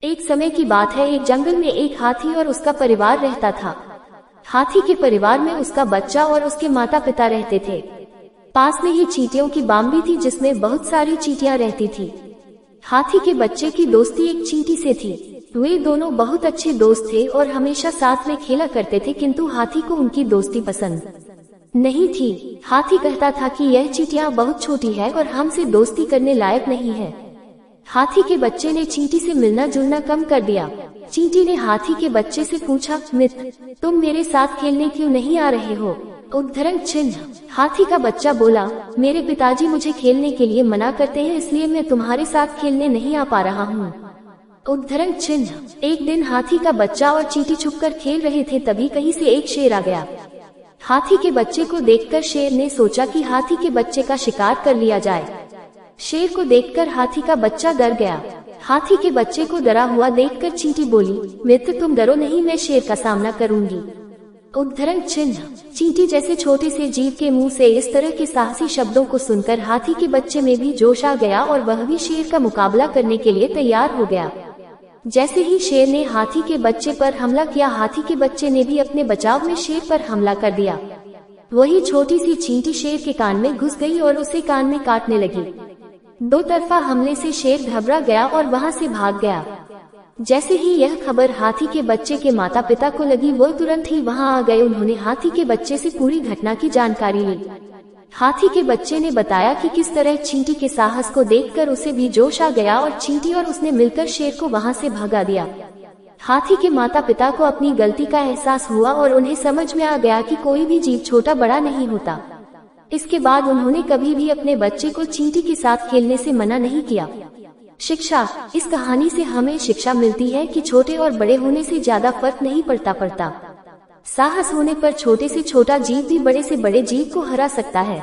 एक समय की बात है, एक जंगल में एक हाथी और उसका परिवार रहता था। हाथी के परिवार में उसका बच्चा और उसके माता पिता रहते थे। पास में ही चींटियों की बावड़ी थी जिसमें बहुत सारी चींटियां रहती थी। हाथी के बच्चे की दोस्ती एक चींटी से थी। वे दोनों बहुत अच्छे दोस्त थे और हमेशा साथ में खेला करते थे, किंतु हाथी को उनकी दोस्ती पसंद नहीं थी। हाथी कहता था कि यह चींटियां बहुत छोटी है और हमसे दोस्ती करने लायक नहीं है। हाथी के बच्चे ने चींटी से मिलना जुलना कम कर दिया। चींटी ने हाथी के बच्चे से पूछा, मित्र, तुम मेरे साथ खेलने क्यों नहीं आ रहे हो? उद्धरण चिन्ह। हाथी का बच्चा बोला, मेरे पिताजी मुझे खेलने के लिए मना करते हैं, इसलिए मैं तुम्हारे साथ खेलने नहीं आ पा रहा हूँ। उद्धरण चिन्ह। एक दिन हाथी का बच्चा और चींटी छुपकर खेल रहे थे, तभी कहीं से एक शेर आ गया। हाथी के बच्चे को देखकर शेर ने सोचा कि हाथी के बच्चे का शिकार कर लिया जाए। शेर को देखकर हाथी का बच्चा डर गया। हाथी के बच्चे को डरा हुआ देखकर चींटी बोली, मित्र, तुम डरो नहीं, मैं शेर का सामना करूंगी। उद्धरण चिन्ह। चींटी जैसे छोटे से जीव के मुंह से इस तरह के साहसी शब्दों को सुनकर हाथी के बच्चे में भी जोश आ गया और वह भी शेर का मुकाबला करने के लिए तैयार हो गया। जैसे ही शेर ने हाथी के बच्चे पर हमला किया, हाथी के बच्चे ने भी अपने बचाव में शेर पर हमला कर दिया। वही छोटी सी चींटी शेर के कान में घुस गई और उसे कान में काटने लगी। दो तरफा हमले से शेर घबरा गया और वहां से भाग गया। जैसे ही यह खबर हाथी के बच्चे के माता पिता को लगी, वो तुरंत ही वहां आ गए। उन्होंने हाथी के बच्चे से पूरी घटना की जानकारी ली। हाथी के बच्चे ने बताया कि किस तरह चींटी के साहस को देखकर उसे भी जोश आ गया और चींटी और उसने मिलकर शेर को वहां से भगा दिया। हाथी के माता पिता को अपनी गलती का एहसास हुआ और उन्हें समझ में आ गया कि कोई भी जीव छोटा बड़ा नहीं होता। इसके बाद उन्होंने कभी भी अपने बच्चे को चींटी के साथ खेलने से मना नहीं किया। शिक्षा। इस कहानी से हमें शिक्षा मिलती है कि छोटे और बड़े होने से ज्यादा फर्क नहीं पड़ता। साहस होने पर छोटे से छोटा जीव भी बड़े से बड़े जीव को हरा सकता है।